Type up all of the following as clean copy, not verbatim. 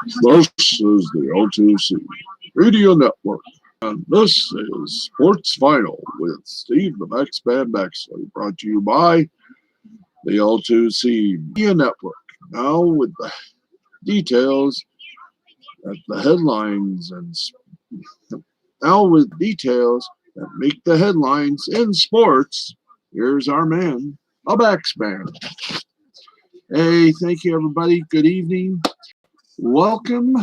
This is the L2C Radio Network, and this is Sports Final with Steve the Max Man Maxley, brought to you by the L2C Media Network. Now with the details at the headlines that make the headlines in sports. Here's our man, a Maxman. Hey, thank you everybody. Good evening. Welcome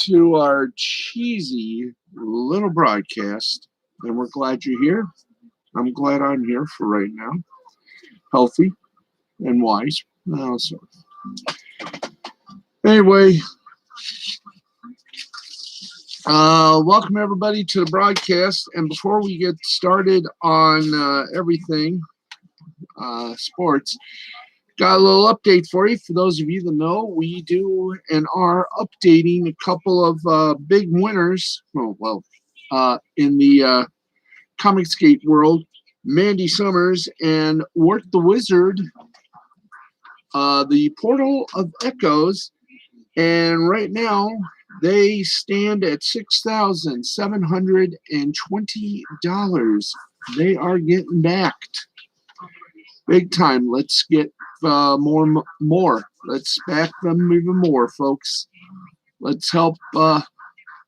to our cheesy little broadcast, and we're glad you're here. I'm glad I'm here for right now, healthy and wise. Anyway, welcome everybody to the broadcast. And before we get started on everything sports, got a little update for you. For those of you that know, we do and are updating a couple of big winners. In the Comicsgate world, Mandy Summers and Work the Wizard, the Portal of Echoes, and right now they stand at $6,720. They are getting backed big time. Let's get more. Let's back them even more, folks. Let's help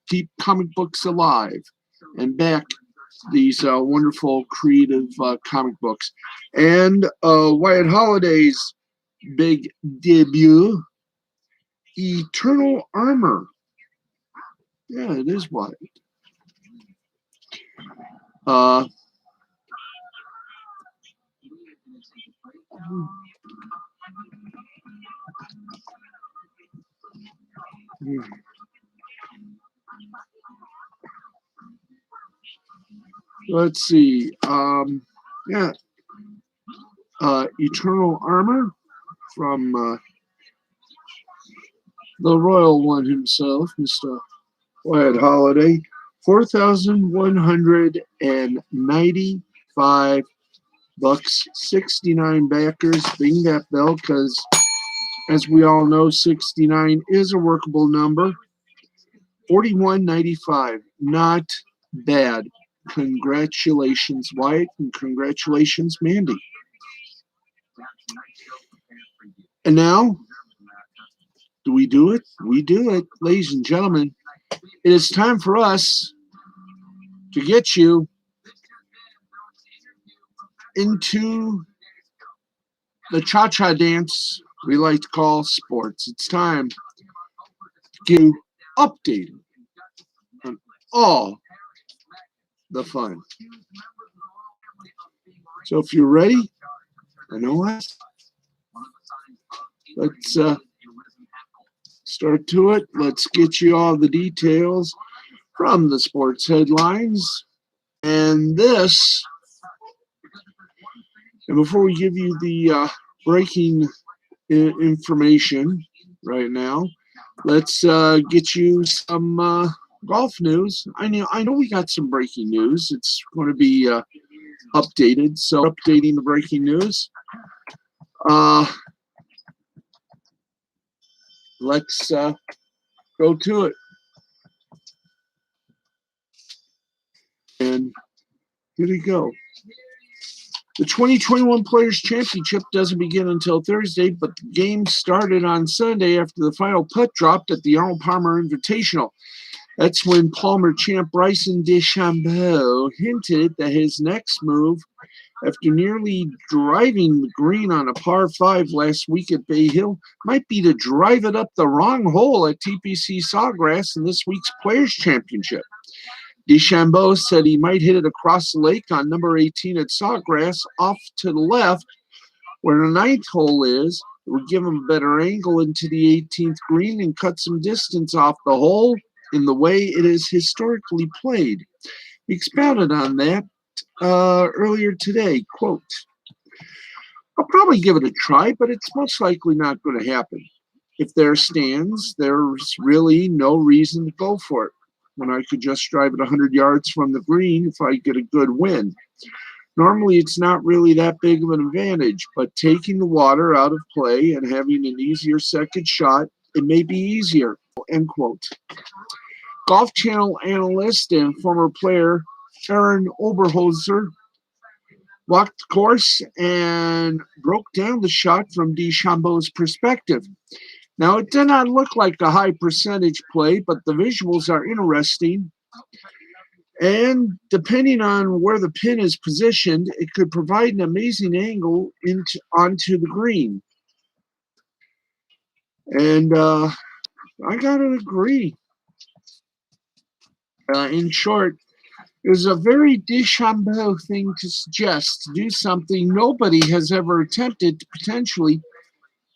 keep comic books alive and back these wonderful creative comic books. And Wyatt Holliday's big debut, Eternal Armor. Yeah, it is Wyatt. Let's see. Eternal Armor from the Royal One himself, Mr. Wyatt Holliday. $4,195. 69 backers. Bing that bell, because as we all know, 69 is a workable number. $41.95. Not bad. Congratulations, Wyatt, and congratulations, Mandy. And now, do we do it? We do it, ladies and gentlemen. It is time for us to get you into the cha-cha dance we like to call sports. It's time to get you updated on all the fun. So if you're ready, I know let's start to it. Let's get you all the details from the sports headlines. And before we give you the breaking information right now, let's get you some golf news. I know we got some breaking news. It's going to be updated. So updating the breaking news. Let's go to it. And here we go. The 2021 Players Championship doesn't begin until Thursday, but the game started on Sunday after the final putt dropped at the Arnold Palmer Invitational. That's when Palmer champ Bryson DeChambeau hinted that his next move, after nearly driving the green on a par 5 last week at Bay Hill, might be to drive it up the wrong hole at TPC Sawgrass in this week's Players Championship. DeChambeau said he might hit it across the lake on number 18 at Sawgrass off to the left, where the 9th hole is. It would give him a better angle into the 18th green and cut some distance off the hole in the way it is historically played. He expounded on that earlier today. Quote, I'll probably give it a try, but it's most likely not going to happen. If there stands, there's really no reason to go for it, when I could just drive it 100 yards from the green if I get a good wind. Normally, it's not really that big of an advantage, but taking the water out of play and having an easier second shot, it may be easier. end quote. Golf Channel analyst and former player Aaron Oberholzer walked the course and broke down the shot from DeChambeau's perspective. Now, it did not look like a high percentage play, but the visuals are interesting. And depending on where the pin is positioned, it could provide an amazing angle onto the green. And I gotta agree. In short, it was a very DeChambeau thing to suggest to do something nobody has ever attempted to potentially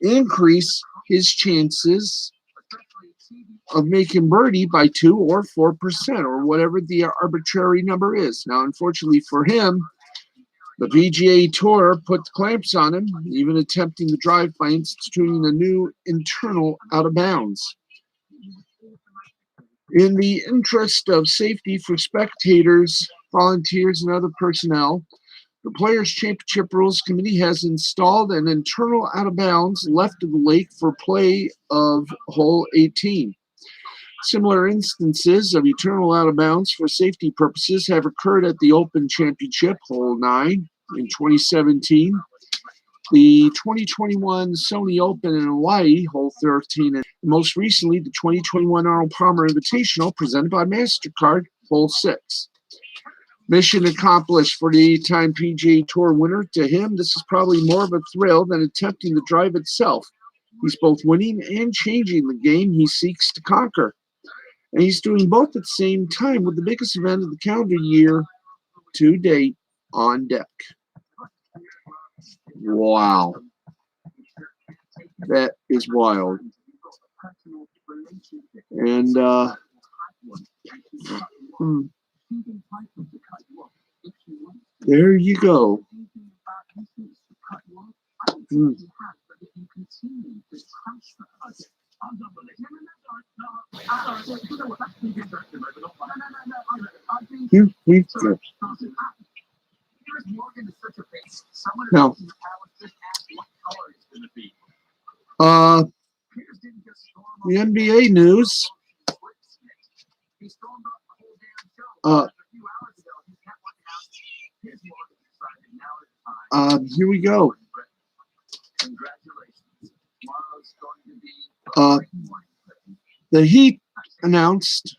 increase his chances of making birdie by 2 or 4% or whatever the arbitrary number is. Now, unfortunately for him, the PGA Tour put the clamps on him, even attempting the drive by instituting a new internal out of bounds. In the interest of safety for spectators, volunteers, and other personnel, the Players' Championship Rules Committee has installed an internal out of bounds left of the lake for play of hole 18. Similar instances of eternal out of bounds for safety purposes have occurred at the Open Championship, hole 9, in 2017, the 2021 Sony Open in Hawaii, hole 13, and most recently the 2021 Arnold Palmer Invitational presented by MasterCard, hole 6. Mission accomplished for the 8-time PGA Tour winner. To him, this is probably more of a thrill than attempting the drive itself. He's both winning and changing the game he seeks to conquer. And he's doing both at the same time with the biggest event of the calendar year to date on deck. Wow. That is wild. And there you go. Now, the NBA news. Here we go. The Heat announced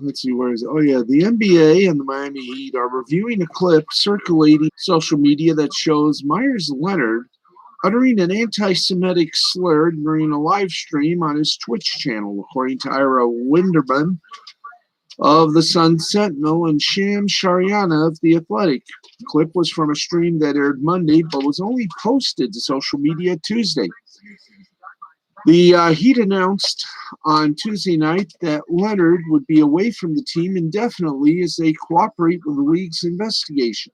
let's see, where is it? Oh, yeah. The NBA and the Miami Heat are reviewing a clip circulating social media that shows Myers Leonard uttering an anti-Semitic slur during a live stream on his Twitch channel, according to Ira Winderman of the Sun Sentinel and Sham Shariana of The Athletic. The clip was from a stream that aired Monday, but was only posted to social media Tuesday. The Heat announced on Tuesday night that Leonard would be away from the team indefinitely as they cooperate with the league's investigation.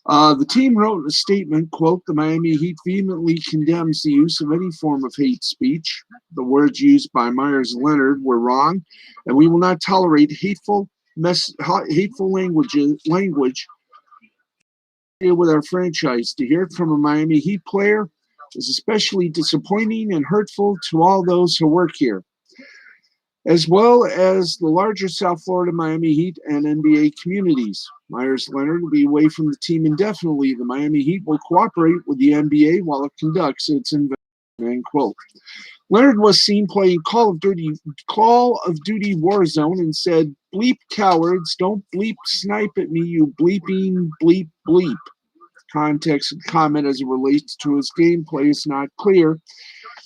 The team wrote in a statement, quote, "The Miami Heat vehemently condemns the use of any form of hate speech. The words used by Myers Leonard were wrong, and we will not tolerate hateful language with our franchise. To hear it from a Miami Heat player is especially disappointing and hurtful to all those who work here, as well as the larger South Florida Miami Heat and NBA communities. Myers Leonard will be away from the team indefinitely. The Miami Heat will cooperate with the NBA while it conducts its investigation," end quote. Leonard was seen playing Call of Duty Warzone and said, "Bleep cowards, don't bleep snipe at me, you bleeping bleep bleep." Context of the comment as it relates to his gameplay is not clear,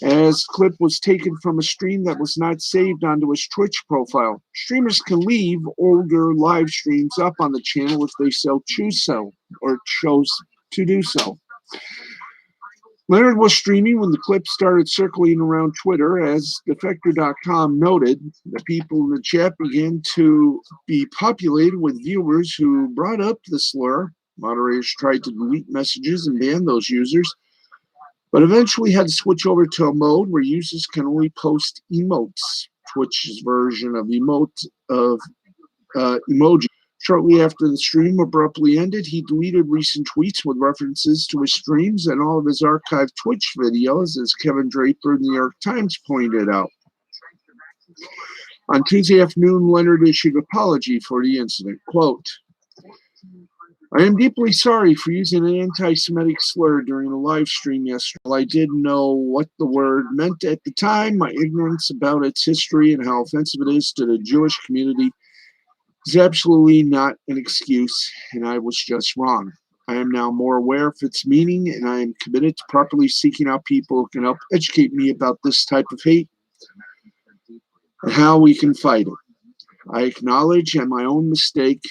as the clip was taken from a stream that was not saved onto his Twitch profile. Streamers can leave older live streams up on the channel if they choose to do so. Leonard was streaming when the clip started circulating around Twitter. As Defector.com noted, the people in the chat began to be populated with viewers who brought up the slur. Moderators tried to delete messages and ban those users, but eventually had to switch over to a mode where users can only post emotes, Twitch's version of emoji. Shortly after the stream abruptly ended, he deleted recent tweets with references to his streams and all of his archived Twitch videos, as Kevin Draper of the New York Times pointed out. On Tuesday afternoon, Leonard issued an apology for the incident. Quote, I am deeply sorry for using an anti-Semitic slur during a live stream yesterday. While I didn't know what the word meant at the time, my ignorance about its history and how offensive it is to the Jewish community is absolutely not an excuse, and I was just wrong. I am now more aware of its meaning, and I am committed to properly seeking out people who can help educate me about this type of hate and how we can fight it. I acknowledge my own mistake.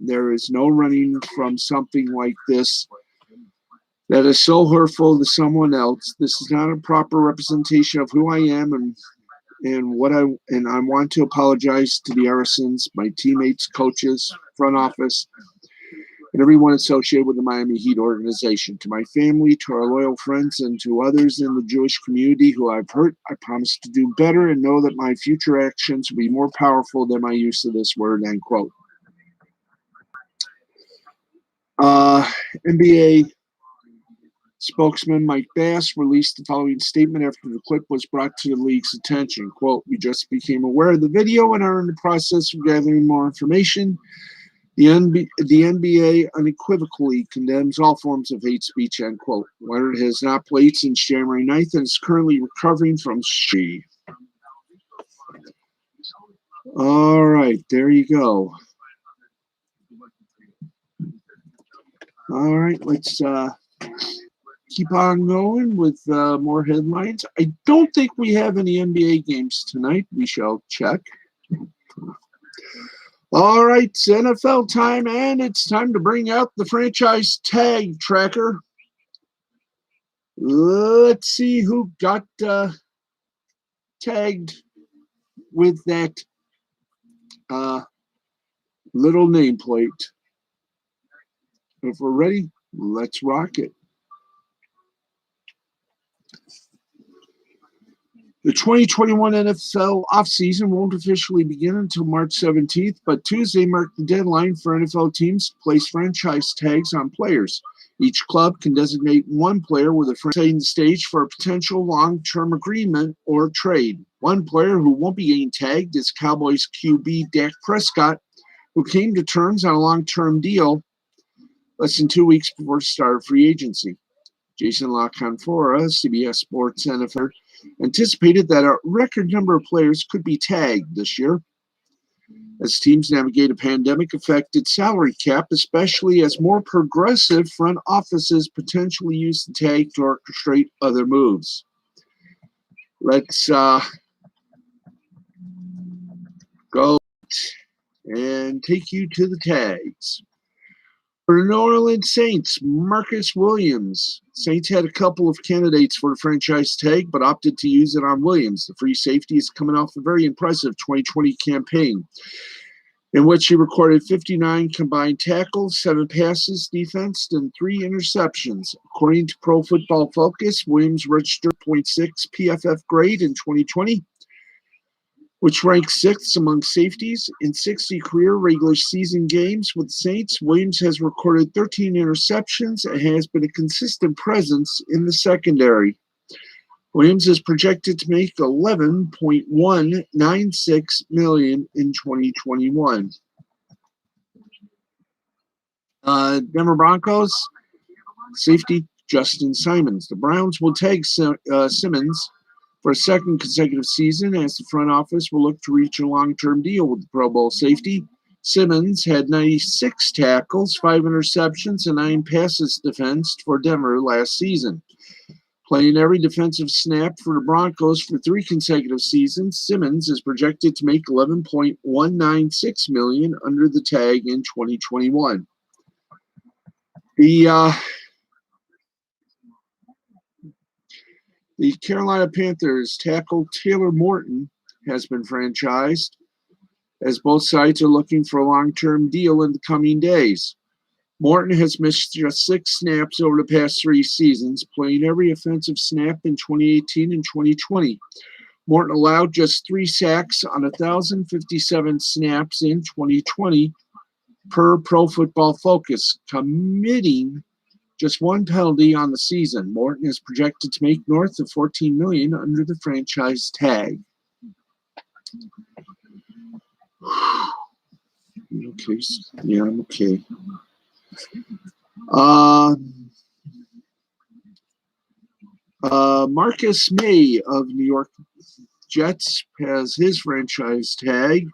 There is no running from something like this that is so hurtful to someone else. This is not a proper representation of who I am and I want to apologize to the Arisons, my teammates, coaches, front office, and everyone associated with the Miami Heat organization. To my family, to our loyal friends, and to others in the Jewish community who I've hurt, I promise to do better and know that my future actions will be more powerful than my use of this word, end quote. NBA spokesman Mike Bass released the following statement after the clip was brought to the league's attention. Quote, we just became aware of the video and are in the process of gathering more information. The NBA unequivocally condemns all forms of hate speech, end quote. Leonard has not played since January 9th and is currently recovering from surgery. All right, there you go. All right, let's keep on going with more headlines. I don't think we have any NBA games tonight. We shall check. All right, it's NFL time, and it's time to bring out the franchise tag tracker. Let's see who got tagged with that little nameplate. If we're ready, let's rock it. The 2021 NFL offseason won't officially begin until March 17th, but Tuesday marked the deadline for NFL teams to place franchise tags on players. Each club can designate one player with a franchise setting the stage for a potential long-term agreement or trade. One player who won't be getting tagged is Cowboys QB Dak Prescott, who came to terms on a long-term deal less than 2 weeks before the start of free agency. Jason La Canfora, CBS Sports NFL, anticipated that a record number of players could be tagged this year as teams navigate a pandemic-affected salary cap, especially as more progressive front offices potentially use the tag to orchestrate other moves. Let's go and take you to the tags. For the New Orleans Saints, Marcus Williams. Saints had a couple of candidates for the franchise tag, but opted to use it on Williams. The free safety is coming off a very impressive 2020 campaign, in which he recorded 59 combined tackles, 7 passes defensed, and 3 interceptions. According to Pro Football Focus, Williams registered a 0.6 PFF grade in 2020, which ranks 6th among safeties. In 60 career regular season games with the Saints, Williams has recorded 13 interceptions and has been a consistent presence in the secondary. Williams is projected to make $11.196 million in 2021. Denver Broncos safety Justin Simons. The Browns will tag Simmons for a second consecutive season as the front office will look to reach a long-term deal with the Pro Bowl safety. Simmons had 96 tackles, 5 interceptions, and 9 passes defensed for Denver last season. Playing every defensive snap for the Broncos for 3 consecutive seasons, Simmons is projected to make $11.196 million under the tag in 2021. The Carolina Panthers tackle Taylor Morton has been franchised, as both sides are looking for a long-term deal in the coming days. Morton has missed just 6 snaps over the past 3 seasons, playing every offensive snap in 2018 and 2020. Morton allowed just 3 sacks on 1,057 snaps in 2020, per Pro Football Focus, committing just one penalty on the season. Morton is projected to make north of $14 million under the franchise tag. Okay, yeah, I'm okay. Marcus May of New York Jets has his franchise tag,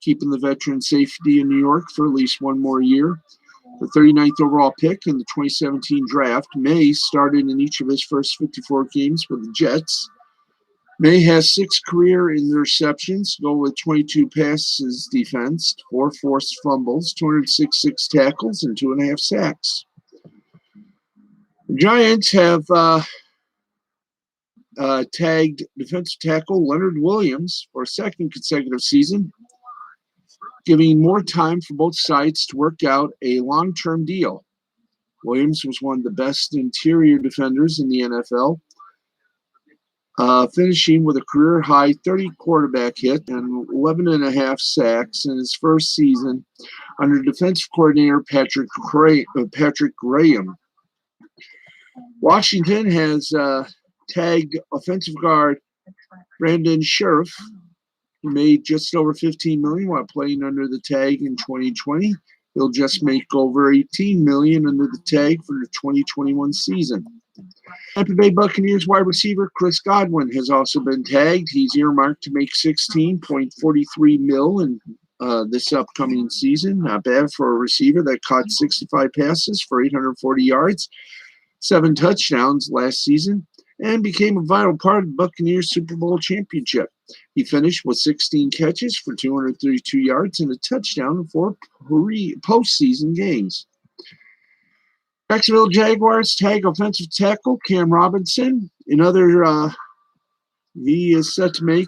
keeping the veteran safety in New York for at least one more year. The 39th overall pick in the 2017 draft, May started in each of his first 54 games with the Jets. May has 6 career interceptions, go with 22 passes defensed, 4 forced fumbles, 266 tackles, and 2.5 sacks. The Giants have tagged defensive tackle Leonard Williams for a second consecutive season, giving more time for both sides to work out a long-term deal. Williams was one of the best interior defenders in the NFL, finishing with a career-high 30 quarterback hit and 11.5 sacks in his first season under defensive coordinator Patrick Graham. Washington has tagged offensive guard Brandon Sheriff, who made just over $15 million while playing under the tag in 2020. He'll just make over $18 million under the tag for the 2021 season. Tampa Bay Buccaneers wide receiver Chris Godwin has also been tagged. He's earmarked to make $16.43 million in this upcoming season. Not bad for a receiver that caught 65 passes for 840 yards, 7 touchdowns last season, and became a vital part of the Buccaneers Super Bowl championship. He finished with 16 catches for 232 yards and a touchdown in 4 postseason games. Jacksonville Jaguars tag offensive tackle Cam Robinson. He is set to make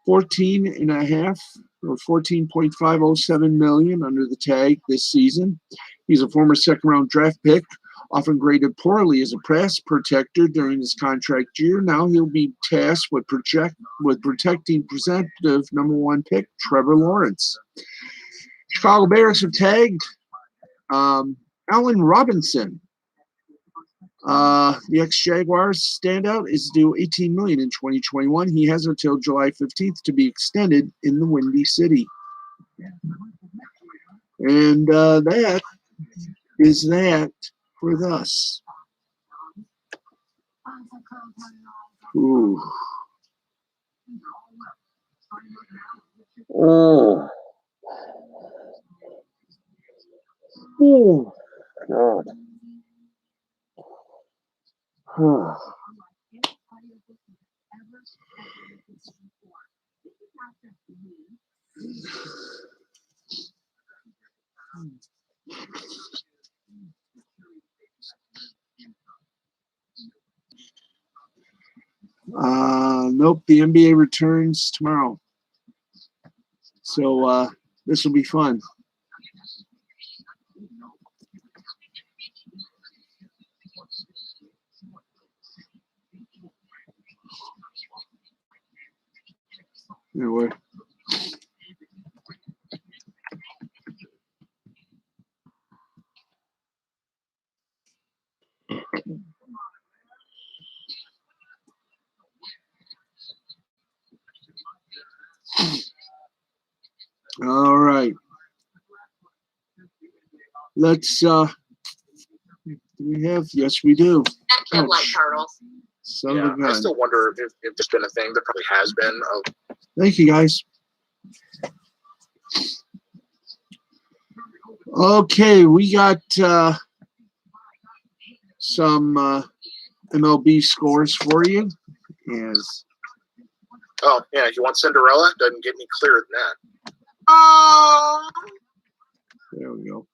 $14.507 million under the tag this season. He's a former second-round draft pick, often graded poorly as a pass protector during his contract year. Now he'll be tasked with protecting presumptive number 1 pick Trevor Lawrence. Chicago Bears have tagged Allen Robinson. The ex-Jaguars standout is due $18 million in 2021. He has until July 15th to be extended in the Windy City. And that is that for us. Ooh. Oh. Oh, God. Oh. Nope, the NBA returns tomorrow. So this will be fun. Anyway. All right. Let's do we have? Yes, we do. I like turtles. Yeah, I still wonder if there's been a thing. There probably has been. Thank you, guys. Okay, we got some MLB scores for you. Yes. Oh, yeah, you want Cinderella? Doesn't get any clearer than that. Oh. There we go.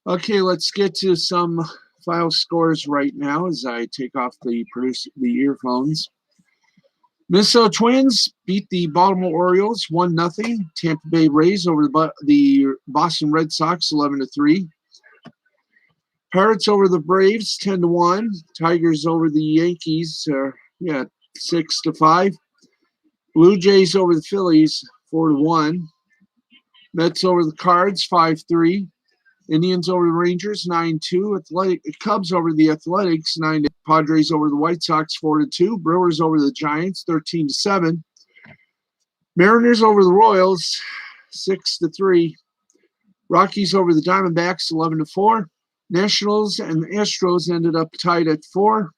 Okay, let's get to some final scores right now as I take off the earphones. Minnesota Twins beat the Baltimore Orioles 1-0. Tampa Bay Rays over the Boston Red Sox 11-3. Pirates over the Braves 10-1. Tigers over the Yankees 6-5. Blue Jays over the Phillies 4-1. Mets over the Cards 5-3. Indians over the Rangers 9-2. Cubs over the Athletics 9-8. Padres over the White Sox 4-2. Brewers over the Giants 13-7. Mariners over the Royals 6-3. Rockies over the Diamondbacks 11-4. Nationals and the Astros ended up tied at 4,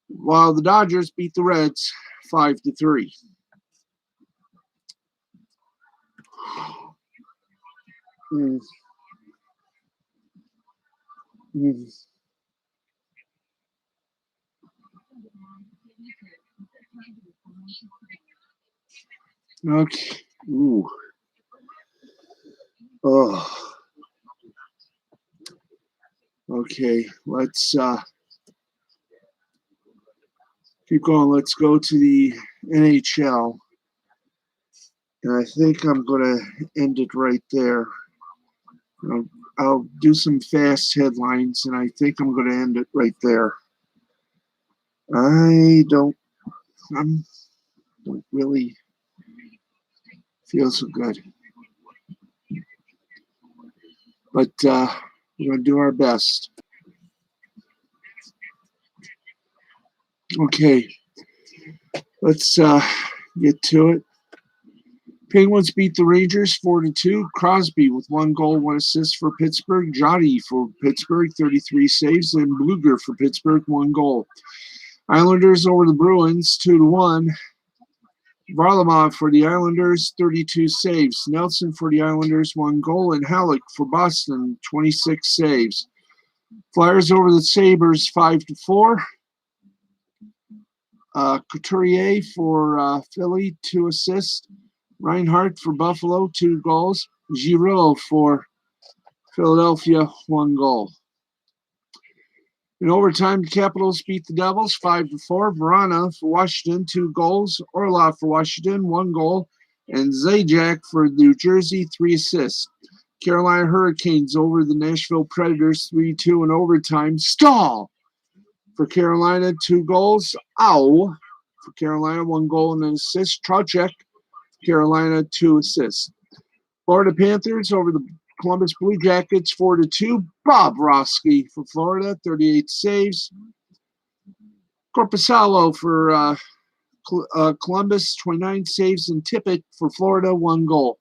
while the Dodgers beat the Reds 5-3. Okay. Ooh. Oh. Okay. Let's keep going. Let's go to the NHL. And I think I'm going to end it right there. I'll do some fast headlines, and I think I'm going to end it right there. I don't really feel so good. But we're going to do our best. Okay. Let's get to it. Penguins beat the Rangers 4-2. Crosby with 1 goal, 1 assist for Pittsburgh. Jotty for Pittsburgh, 33 saves. And Bluger for Pittsburgh, 1 goal. Islanders over the Bruins, 2-1. Varlamov for the Islanders, 32 saves. Nelson for the Islanders, 1 goal. And Halleck for Boston, 26 saves. Flyers over the Sabres, 5-4. Couturier for Philly, 2 assists. Reinhart for Buffalo, 2 goals. Giroux for Philadelphia, 1 goal. In overtime, the Capitals beat the Devils 5-4. Vrana for Washington, 2 goals. Orlov for Washington, 1 goal. And Zajac for New Jersey, 3 assists. Carolina Hurricanes over the Nashville Predators 3-2 in overtime. Stahl for Carolina, 2 goals. Au for Carolina, 1 goal and an assist. Trocheck, Carolina, 2 assists. Florida Panthers over the Columbus Blue Jackets 4-2. Bob Roski for Florida, 38 saves. Korpisalo for Columbus, 29 saves. And Tippett for Florida, 1 goal.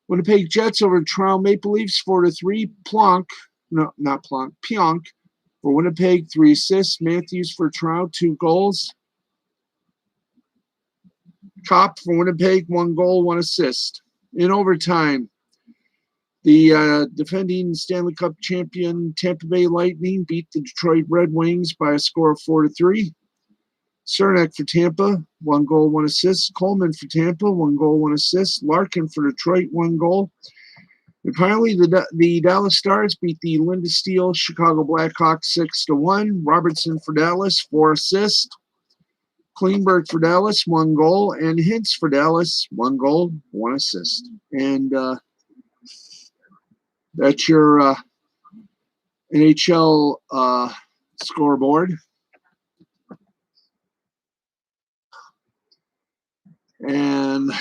Winnipeg Jets over Toronto Maple Leafs 4-3. Pionk for Winnipeg, 3 assists. Matthews for Toronto, 2 goals. Kopp for Winnipeg, 1 goal, 1 assist. In overtime, the defending Stanley Cup champion Tampa Bay Lightning beat the Detroit Red Wings by a score of 4-3. Cernak for Tampa, 1 goal, 1 assist. Coleman for Tampa, 1 goal, 1 assist. Larkin for Detroit, 1 goal. And finally, the Dallas Stars beat the Linda Steele Chicago Blackhawks 6-1. Robertson for Dallas, 4 assists. Klingberg for Dallas, 1 goal. And Hintz for Dallas, 1 goal, 1 assist. And that's your NHL scoreboard. And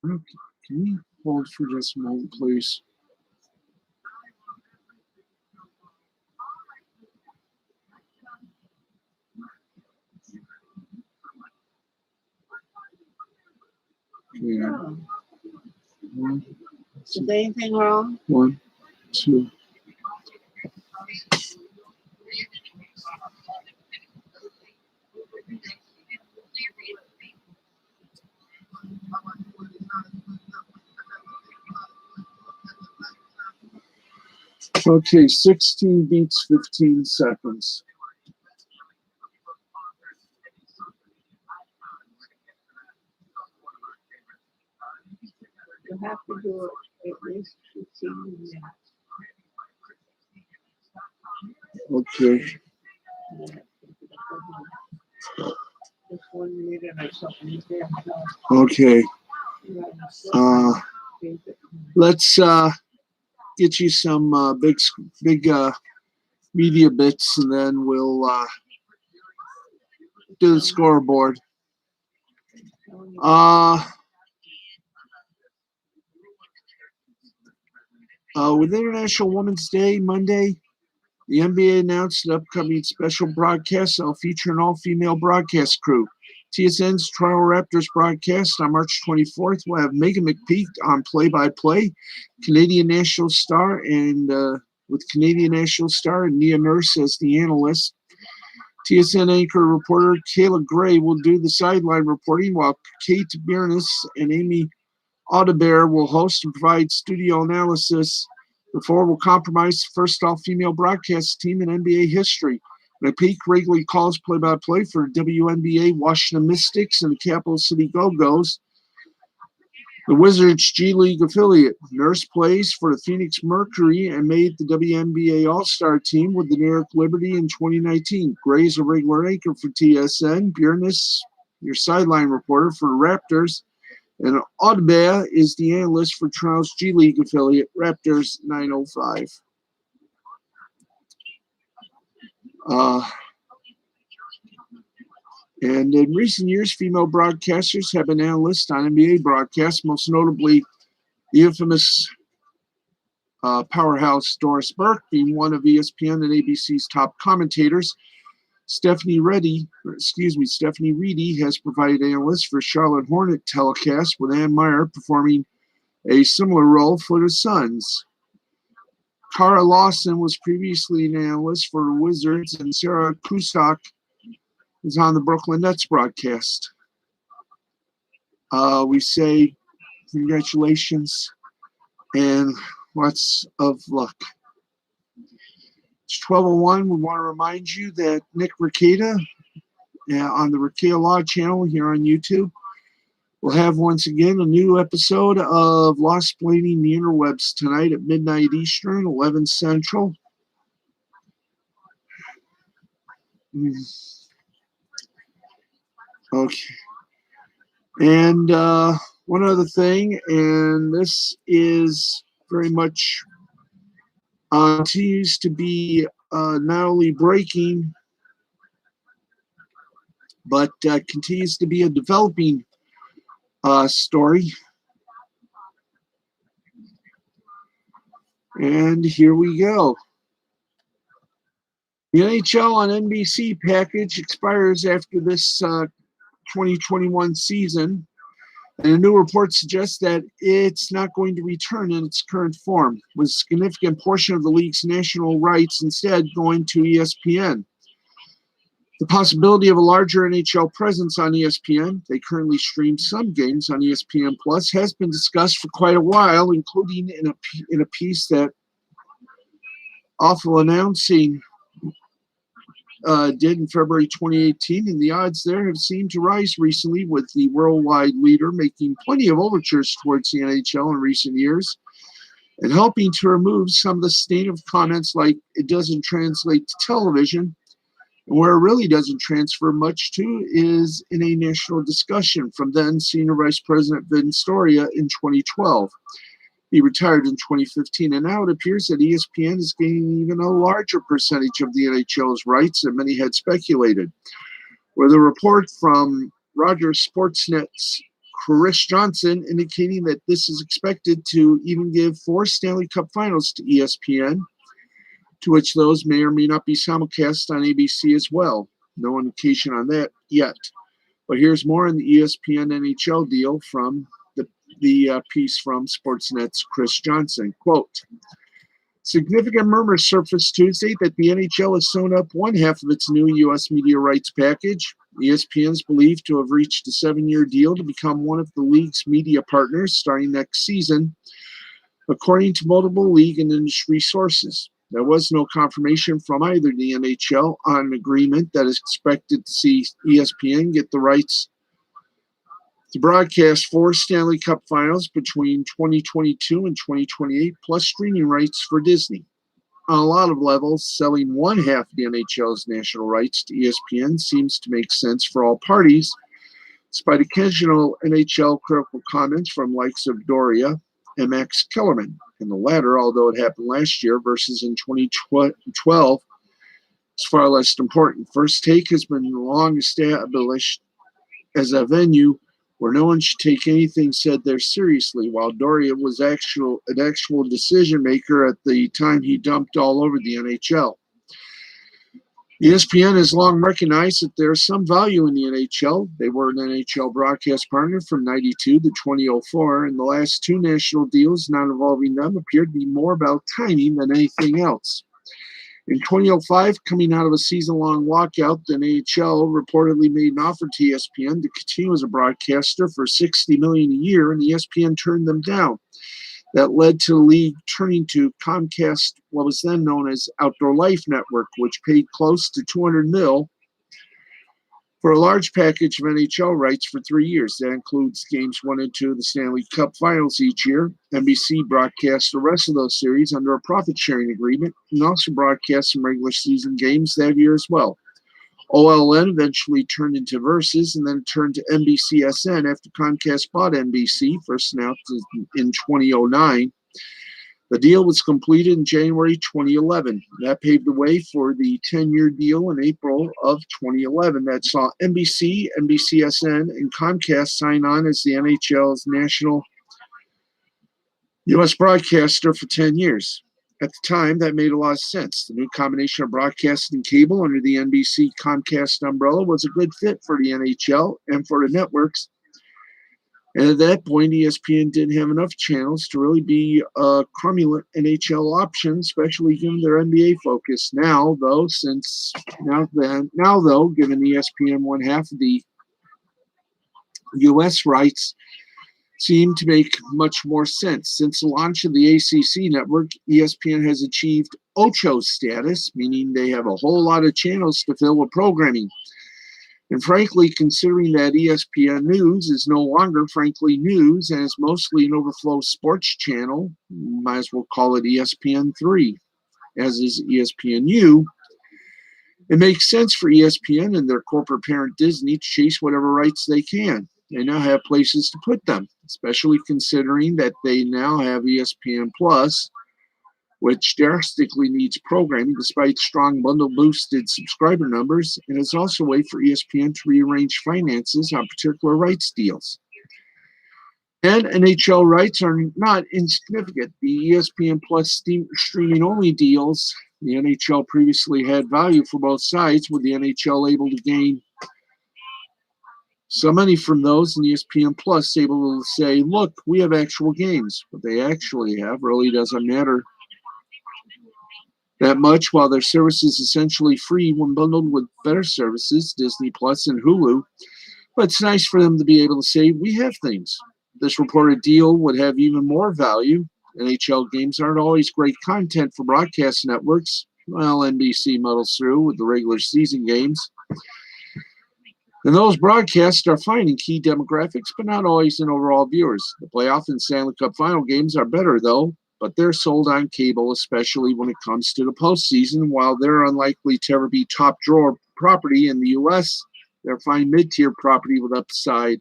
can you hold for just a moment, please? Yeah. Is anything wrong? 1, 2. Okay, 16 beats 15 seconds. You have to do it at least 15 minutes. Okay. Just 1 minute or something. Okay. Let's get you some big media bits, and then we'll do the scoreboard. With International Women's Day Monday, the NBA announced an upcoming special broadcast that will feature an all-female broadcast crew. TSN's Toronto Raptors broadcast on March 24th will have Megan McPeak on play-by-play, Canadian National Star, and Nia Nurse as the analyst. TSN anchor reporter Kayla Gray will do the sideline reporting, while Kate Biernes and Amy Audebert will host and provide studio analysis. The four will comprise the first all-female broadcast team in NBA history. McPeak regularly calls play-by-play for WNBA Washington Mystics and the Capital City Go-Go's, the Wizards G League affiliate. Nurse plays for the Phoenix Mercury and made the WNBA All-Star team with the New York Liberty in 2019. Gray is a regular anchor for TSN. Biernes, your sideline reporter for the Raptors. And Audebert is the analyst for Toronto's G League affiliate, Raptors 905. And in recent years, female broadcasters have been analysts on NBA broadcasts, most notably the infamous powerhouse Doris Burke being one of ESPN and ABC's top commentators. Stephanie Reedy has provided analysts for Charlotte Hornet telecast, with Ann Meyer performing a similar role for the Suns. Cara Lawson was previously an analyst for the Wizards, and Sarah Cusack is on the Brooklyn Nets broadcast. We say congratulations and lots of luck. It's 12:01. We want to remind you that Nick Rekieta on the Rekieta Law channel here on YouTube will have once again a new episode of Lost Explaining the Interwebs tonight at midnight Eastern, 11 Central. Okay. And one other thing, and this is very much continues to be not only breaking, but continues to be a developing story. And here we go. The NHL on NBC package expires after this 2021 season, and a new report suggests that it's not going to return in its current form, with a significant portion of the league's national rights instead going to ESPN. The possibility of a larger NHL presence on ESPN, they currently stream some games on ESPN Plus, has been discussed for quite a while, including in a piece that Awful Announcing did in February 2018, and the odds there have seemed to rise recently, with the worldwide leader making plenty of overtures towards the NHL in recent years and helping to remove some of the stain of comments like it doesn't translate to television, and where it really doesn't transfer much to is in a national discussion from then Senior Vice President Vince Storia in 2012. He retired in 2015, and now it appears that ESPN is gaining even a larger percentage of the NHL's rights than many had speculated. With a report from Rogers Sportsnet's Chris Johnson indicating that this is expected to even give 4 Stanley Cup finals to ESPN, to which those may or may not be simulcast on ABC as well. No indication on that yet. But here's more on the ESPN NHL deal from the piece from Sportsnet's Chris Johnson. Quote, significant murmurs surfaced Tuesday that the NHL has sewn up one half of its new U.S. media rights package. ESPN is believed to have reached a 7-year deal to become one of the league's media partners starting next season, according to multiple league and industry sources. There was no confirmation from either the NHL on an agreement that is expected to see ESPN get the rights to broadcast 4 Stanley Cup finals between 2022 and 2028, plus streaming rights for Disney. On a lot of levels, selling one half of the NHL's national rights to ESPN seems to make sense for all parties, despite occasional NHL critical comments from likes of Doria and Max Kellerman. And the latter, although it happened last year versus in 2012, is far less important. First Take has been long established as a venue where no one should take anything said there seriously, while Doria was an actual decision maker at the time he dumped all over the NHL. ESPN has long recognized that there is some value in the NHL. They were an NHL broadcast partner from 92 to 2004, and the last two national deals not involving them appeared to be more about timing than anything else. In 2005, coming out of a season-long lockout, the NHL reportedly made an offer to ESPN to continue as a broadcaster for $60 million a year, and ESPN turned them down. That led to the league turning to Comcast, what was then known as Outdoor Life Network, which paid close to $200 million for a large package of NHL rights for 3 years. That includes games 1 and 2 of the Stanley Cup Finals each year. NBC broadcasts the rest of those series under a profit-sharing agreement and also broadcasts some regular season games that year as well. OLN eventually turned into Versus and then turned to NBCSN after Comcast bought NBC, first announced in 2009. The deal was completed in January 2011. That paved the way for the 10-year deal in April of 2011 that saw NBC, NBCSN, and Comcast sign on as the NHL's national U.S. broadcaster for 10 years. At the time, that made a lot of sense. The new combination of broadcast and cable under the NBC Comcast umbrella was a good fit for the NHL and for the networks. And at that point, ESPN didn't have enough channels to really be a crumulent NHL option, especially given their NBA focus. Now, though, given ESPN one half of the U.S. rights, seem to make much more sense. Since the launch of the ACC network, ESPN has achieved Ocho status, meaning they have a whole lot of channels to fill with programming. And frankly, considering that ESPN News is no longer frankly news and is mostly an overflow sports channel, might as well call it ESPN3, as is ESPNU, it makes sense for ESPN and their corporate parent Disney to chase whatever rights they can. They now have places to put them, especially considering that they now have ESPN Plus, which drastically needs programming despite strong bundle-boosted subscriber numbers, and it's also a way for ESPN to rearrange finances on particular rights deals. And NHL rights are not insignificant. The ESPN Plus streaming-only deals, the NHL previously had value for both sides, with the NHL able to gain some money from those, and ESPN Plus able to say, look, we have actual games. What they actually have really doesn't matter that much, while their service is essentially free when bundled with better services, Disney Plus and Hulu. But it's nice for them to be able to say, we have things. This reported deal would have even more value. NHL games aren't always great content for broadcast networks. Well, NBC muddles through with the regular season games. And those broadcasts are fine in key demographics, but not always in overall viewers. The playoff and Stanley Cup final games are better, though, but they're sold on cable, especially when it comes to the postseason. While they're unlikely to ever be top drawer property in the U.S., they're fine mid-tier property with upside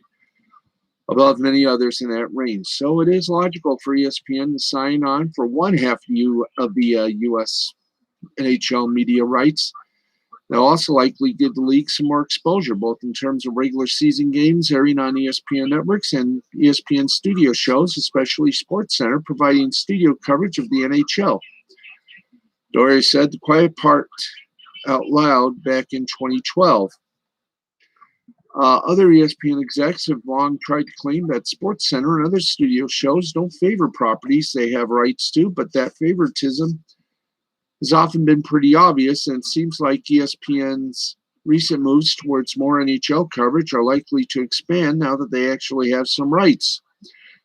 above many others in that range. So it is logical for ESPN to sign on for one half of the U.S. NHL media rights. They'll also likely give the league some more exposure, both in terms of regular season games airing on ESPN networks and ESPN studio shows, especially SportsCenter, providing studio coverage of the NHL. Doria said the quiet part out loud back in 2012. Other ESPN execs have long tried to claim that SportsCenter and other studio shows don't favor properties they have rights to, but that favoritism has often been pretty obvious, and it seems like ESPN's recent moves towards more NHL coverage are likely to expand now that they actually have some rights.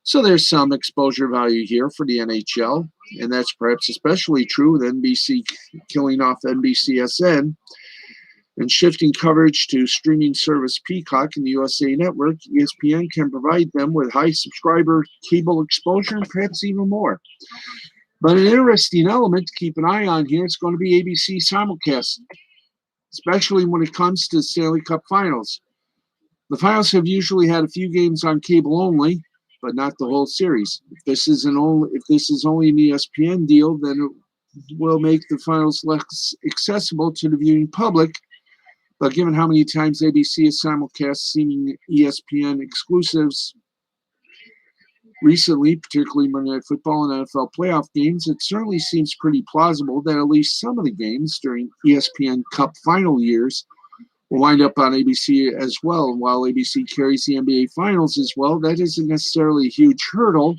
So there's some exposure value here for the NHL, and that's perhaps especially true with NBC killing off NBCSN and shifting coverage to streaming service Peacock and the USA Network. ESPN can provide them with high subscriber cable exposure and perhaps even more. But an interesting element to keep an eye on here is going to be ABC simulcast, especially when it comes to Stanley Cup Finals. The finals have usually had a few games on cable only, but not the whole series. If this is only an ESPN deal, then it will make the finals less accessible to the viewing public, But given how many times ABC has simulcast seeming ESPN exclusives recently, particularly Monday Night Football and NFL playoff games, it certainly seems pretty plausible that at least some of the games during ESPN Cup final years will wind up on ABC as well. And while ABC carries the NBA Finals as well, that isn't necessarily a huge hurdle.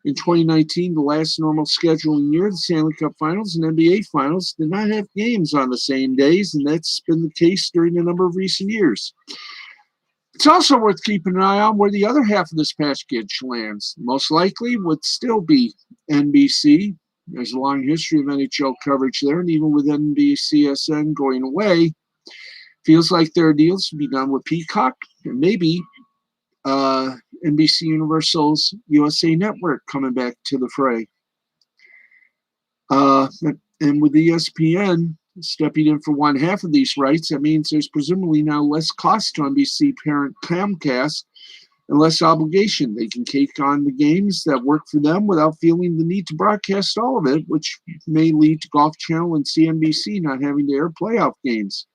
In 2019, the last normal scheduling year, the Stanley Cup Finals and NBA Finals did not have games on the same days, and that's been the case during a number of recent years. It's also worth keeping an eye on where the other half of this package lands. Most likely would still be NBC. There's a long history of NHL coverage there, and even with NBCSN going away, feels like there are deals to be done with Peacock and maybe NBC Universal's USA Network coming back to the fray. And with ESPN stepping in for one half of these rights, that means there's presumably now less cost to NBC parent Comcast and less obligation. They can take on the games that work for them without feeling the need to broadcast all of it, which may lead to Golf Channel and CNBC not having to air playoff games.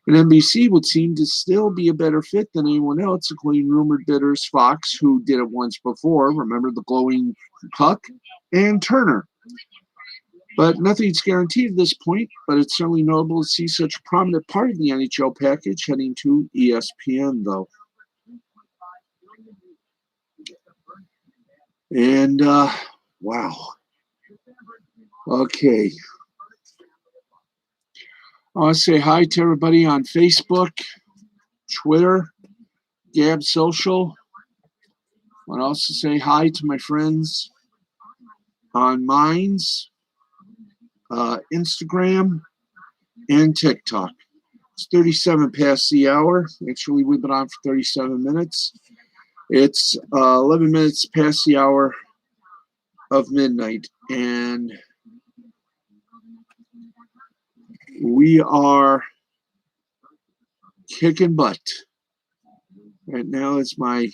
And NBC would seem to still be a better fit than anyone else, including rumored bidders Fox, who did it once before, remember the glowing puck, and Turner. But nothing's guaranteed at this point, but it's certainly notable to see such a prominent part of the NHL package heading to ESPN, though. And, wow. Okay. I want to say hi to everybody on Facebook, Twitter, Gab Social. I want to also say hi to my friends on Minds, Instagram, and TikTok. It's 37 past the hour. Actually, we've been on for 37 minutes. It's 11 minutes past the hour of midnight, and we are kicking butt. Right now, it's my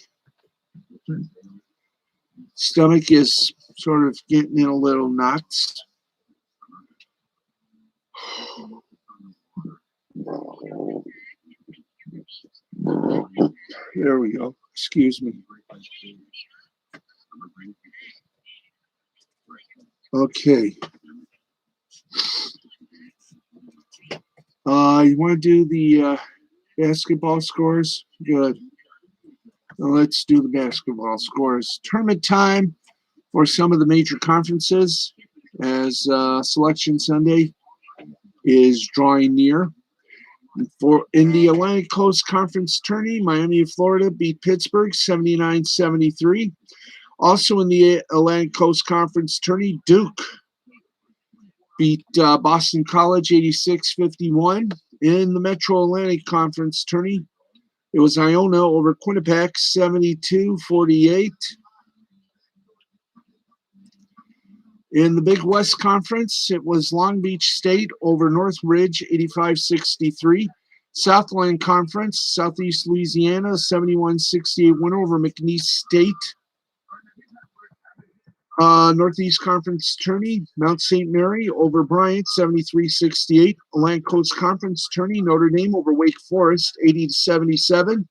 stomach is sort of getting in a little knots. There we go. Excuse me. Okay. You want to do the basketball scores? Good. Now let's do the basketball scores. Tournament time for some of the major conferences as Selection Sunday is drawing near. In the Atlantic Coast Conference tourney, Miami of Florida beat Pittsburgh 79-73. Also in the Atlantic Coast Conference tourney, Duke beat Boston College 86-51. In the Metro Atlantic Conference tourney, it was Iona over Quinnipiac 72-48. In the Big West Conference, it was Long Beach State over Northridge 85-63. Southland Conference, Southeast Louisiana 71-68 win over McNeese State. Northeast Conference tourney, Mount St. Mary over Bryant 73-68. Atlantic Coast Conference tourney, Notre Dame over Wake Forest 80-77.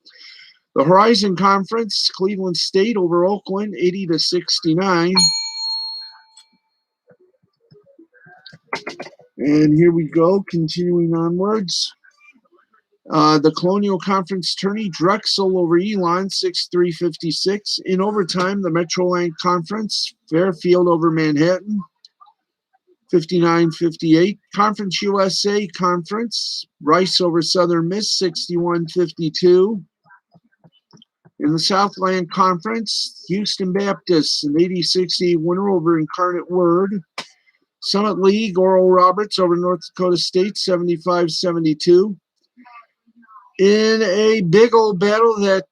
The Horizon Conference, Cleveland State over Oakland 80-69. And here we go, continuing onwards. The Colonial Conference tourney, Drexel over Elon, 63-56. In overtime, the Metroland Conference, Fairfield over Manhattan, 59-58. Conference USA Conference, Rice over Southern Miss, 61-52. In the Southland Conference, Houston Baptist, an 80-68 winner over Incarnate Word. Summit League, Oral Roberts over North Dakota State, 75-72. In a big old battle that,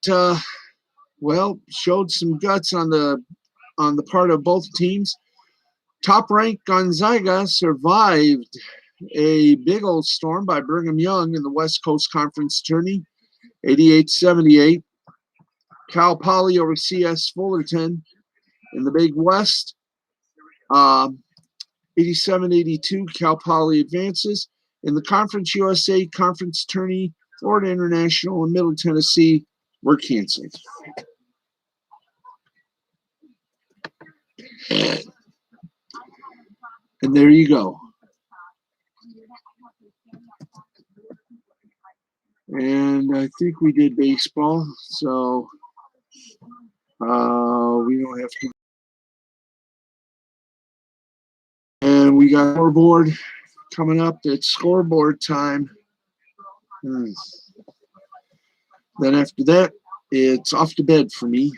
showed some guts on the part of both teams, top-ranked Gonzaga survived a big old storm by Brigham Young in the West Coast Conference tourney, 88-78. Cal Poly over CS Fullerton in the Big West, 87-82. Cal Poly advances. In the Conference USA Conference Tourney, Florida International and Middle Tennessee were canceled. And there you go. And I think we did baseball, so we don't have to. And we got scoreboard coming up. It's scoreboard time. Then after that, it's off to bed for me.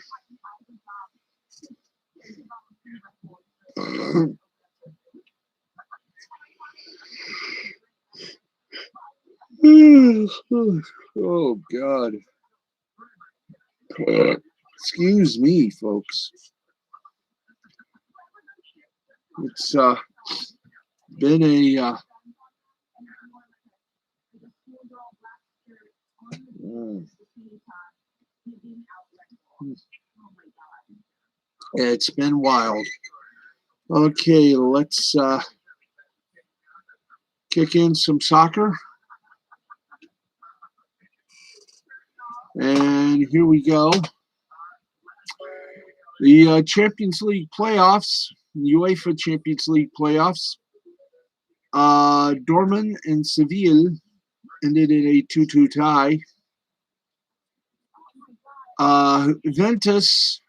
Oh, God. Excuse me, folks. It's been a it's been wild. Okay, let's kick in some soccer. And here we go. The Champions League playoffs, UEFA Champions League playoffs. Dortmund and Seville ended in a 2-2 tie. Juventus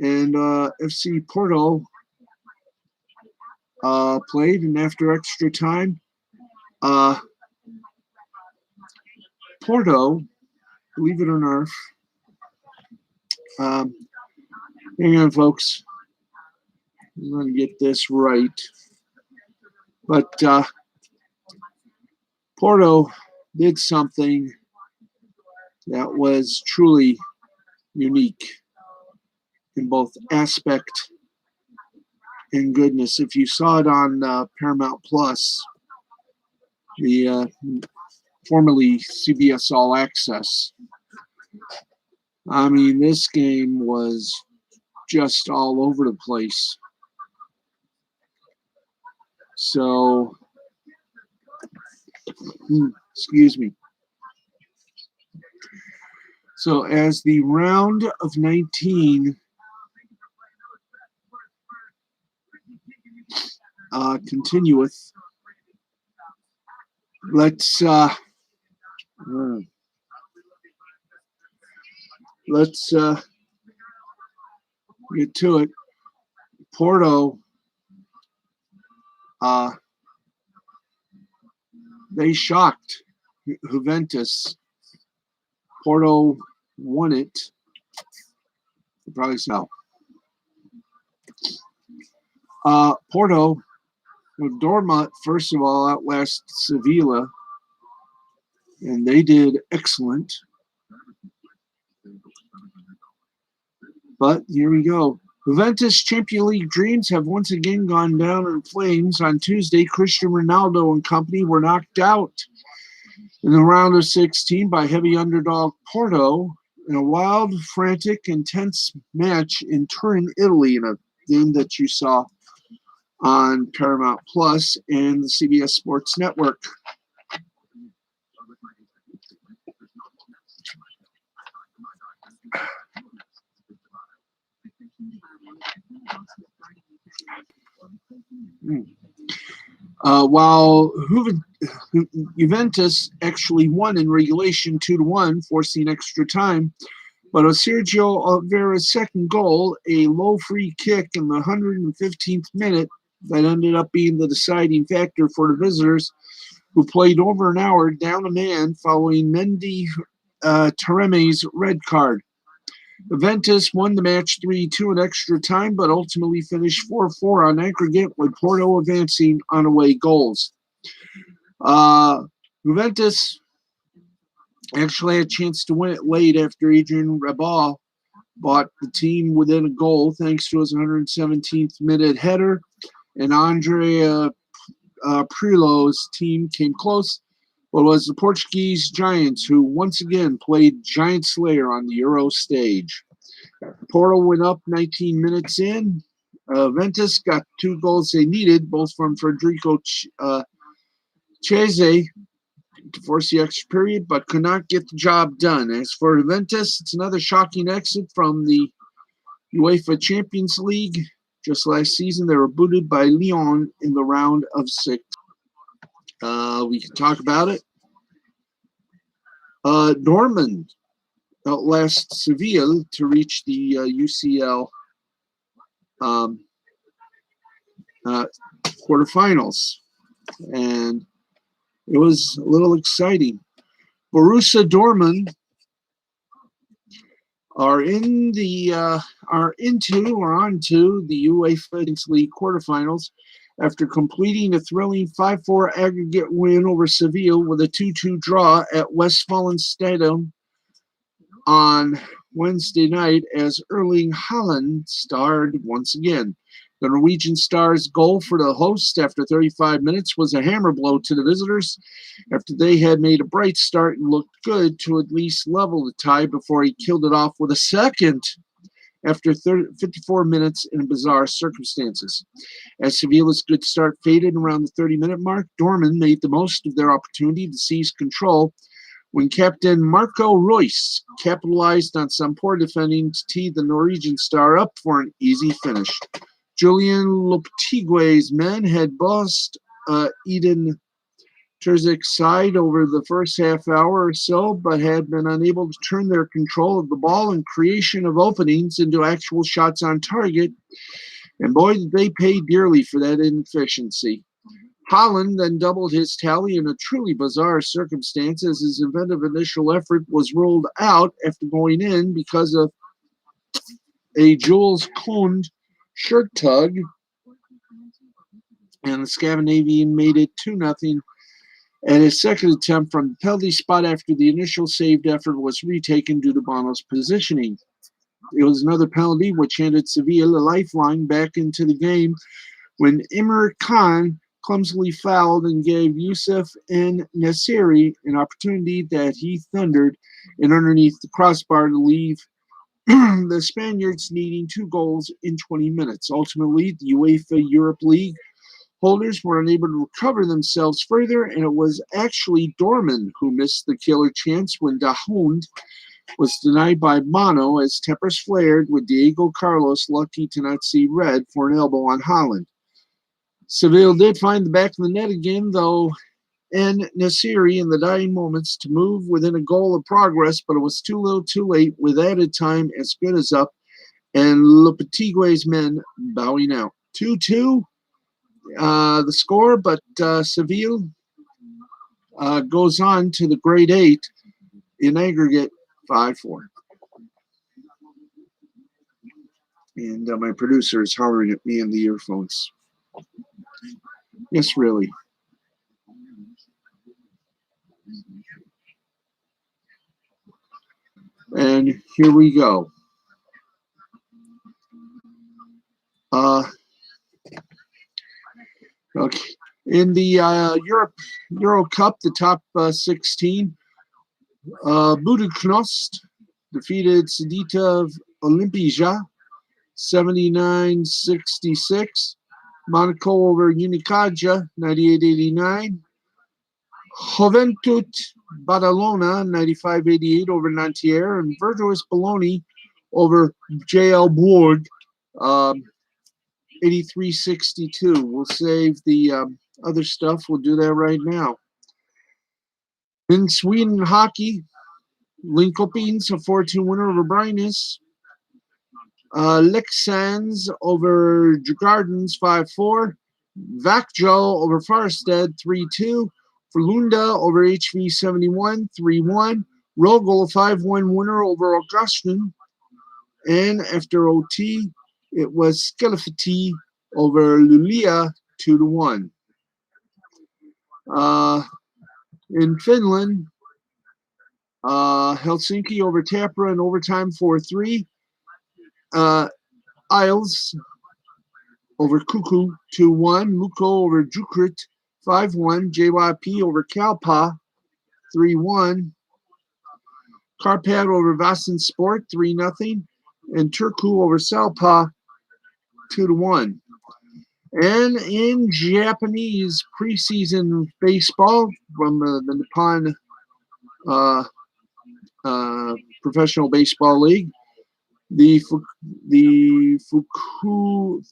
and FC Porto played, and after extra time, Porto, believe it or not, hang on, folks. I'm going to get this right. But Porto did something that was truly unique in both aspect and goodness. If you saw it on Paramount Plus, the formerly CBS All Access, I mean, this game was just all over the place. So, excuse me. So, as the round of 19 continueth, let's get to it. Porto, they shocked Juventus. Porto won it. You probably saw. Porto, Dortmund, first of all, outlasted Sevilla, and they did excellent. But here we go. Juventus Champions League dreams have once again gone down in flames. On Tuesday, Cristiano Ronaldo and company were knocked out in the round of 16 by heavy underdog Porto in a wild, frantic, intense match in Turin, Italy, in a game that you saw on Paramount Plus and the CBS Sports Network. While Juventus actually won in regulation 2-1, forcing extra time, but Sergio Oliveira's second goal, a low free kick in the 115th minute, that ended up being the deciding factor for the visitors, who played over an hour down a man following Mendy Tareme's red card. Juventus won the match 3-2 in extra time, but ultimately finished 4-4 on aggregate, with Porto advancing on away goals. Juventus actually had a chance to win it late after Adrian Rabiot bought the team within a goal thanks to his 117th minute header, and Andrea Pirlo's team came close, but it was the Portuguese Giants who once again played Giant Slayer on the Euro stage. Porto went up 19 minutes in. Juventus got 2 goals they needed, both from Federico Cheze to force the extra period, but could not get the job done. As for Juventus, it's another shocking exit from the UEFA Champions League. Just last season, they were booted by Lyon in the round of 6. We can talk about it. Dortmund outlast Seville to reach the UCL quarterfinals, and it was a little exciting. Borussia Dortmund are onto the UEFA Champions League quarterfinals after completing a thrilling 5-4 aggregate win over Seville with a 2-2 draw at Westfalenstadion on Wednesday night, as Erling Haaland starred once again. The Norwegian star's goal for the hosts after 35 minutes was a hammer blow to the visitors after they had made a bright start and looked good to at least level the tie before he killed it off with a second after 54 minutes in bizarre circumstances. As Sevilla's good start faded around the 30-minute mark, Dortmund made the most of their opportunity to seize control when captain Marco Reus capitalized on some poor defending to tee the Norwegian star up for an easy finish. Julian Lopetegui's men had bossed Edin Terzic's side over the first half hour or so, but had been unable to turn their control of the ball and creation of openings into actual shots on target. And boy, did they pay dearly for that inefficiency. Haaland then doubled his tally in a truly bizarre circumstance as his inventive initial effort was ruled out after going in because of a Jules Kound shirt tug, and the Scandinavian made it 2-0 at his second attempt from the penalty spot after the initial saved effort was retaken due to Bono's positioning. It was another penalty which handed Sevilla a lifeline back into the game when Emre Can clumsily fouled and gave Youssef N-Nesyri an opportunity that he thundered in underneath the crossbar to leave the Spaniards needing 2 goals in 20 minutes. Ultimately, the UEFA Europe League holders were unable to recover themselves further, and it was actually Dortmund who missed the killer chance when De Hond was denied by Bono as tempers flared, with Diego Carlos lucky to not see red for an elbow on Haaland. Seville did find the back of the net again, though, and Nesyri in the dying moments to move within a goal of progress, but it was too little too late with added time as good as up, and Lopetegui's men bowing out. 2-2, the score, but Seville goes on to the grade 8 in aggregate 5-4. And my producer is hollering at me in the earphones. Yes, really. And here we go. Okay. In the Euro Cup, the top 16, Buduknost defeated Cedita Olimpija 79-66. Monaco over Unicaja 98-89. Juventud Badalona 95-88 over Nanterre, and Virtus Bologna over JL Bourg 83-62. We'll save the other stuff. We'll do that right now. In Sweden hockey, Linkopings a 4-2 winner over Brynäs. Leksands over Djurgårdens 5-4. Vakjo over Farstad 3-2. Frölunda over HV 71 3-1. Rogel a 5-1 winner over Augustin. And after OT, it was Skellefteå over Luleå 2-1. In Finland, Helsinki over Tappara in overtime 4-3. Isles over Kuku 2-1. Lukko over Jukrit 5-1. JYP over Kalpa 3-1. Karpat over Vasen Sport 3-0. And Turku over Salpa 2-1. And in Japanese preseason baseball from the Nippon Professional Baseball League, the Fukuoka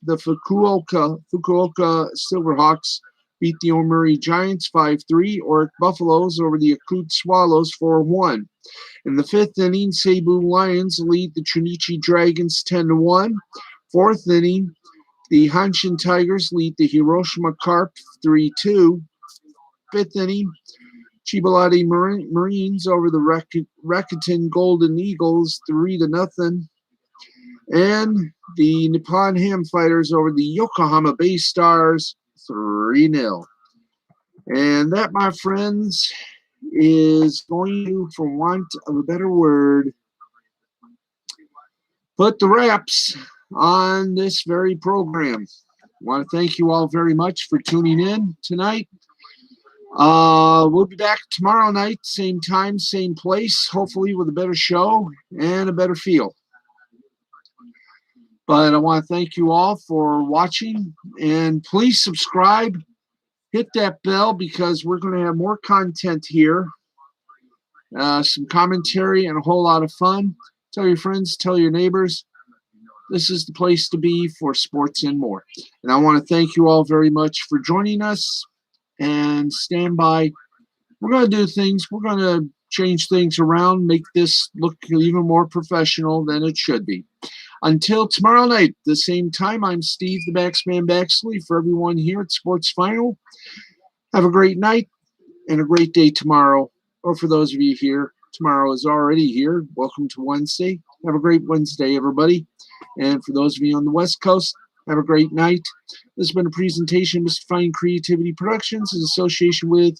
Silverhawks beat the Omori Giants 5-3. Oric Buffaloes over the Akut Swallows 4-1. In the fifth inning, Seibu Lions lead the Chunichi Dragons 10-1. Fourth inning, the Hanshin Tigers lead the Hiroshima Carp 3-2. Fifth inning, Chibalati Marines over the Rakuten Golden Eagles 3-0. And the Nippon Ham Fighters over the Yokohama Bay Stars 3-0. And that, my friends, is going to, for want of a better word, put the wraps on this very program. I want to thank you all very much for tuning in tonight. We'll be back tomorrow night, same time, same place, hopefully with a better show and a better feel. But I want to thank you all for watching, and please subscribe, hit that bell, because we're going to have more content here, some commentary, and a whole lot of fun. Tell your friends, tell your neighbors. This is the place to be for sports and more. And I want to thank you all very much for joining us, and stand by. We're going to do things. We're going to change things around, make this look even more professional than it should be. Until tomorrow night, the same time, I'm Steve the Baxman Baxley. For everyone here at Sports Final, have a great night and a great day tomorrow. Or for those of you here, tomorrow is already here. Welcome to Wednesday. Have a great Wednesday, everybody. And for those of you on the West Coast, have a great night. This has been a presentation of Mr. Fine Creativity Productions in association with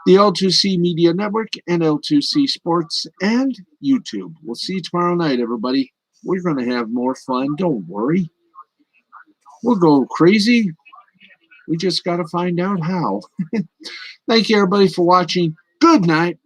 the L2C Media Network and L2C Sports and YouTube. We'll see you tomorrow night, everybody. We're going to have more fun. Don't worry. We'll go crazy. We just got to find out how. Thank you, everybody, for watching. Good night.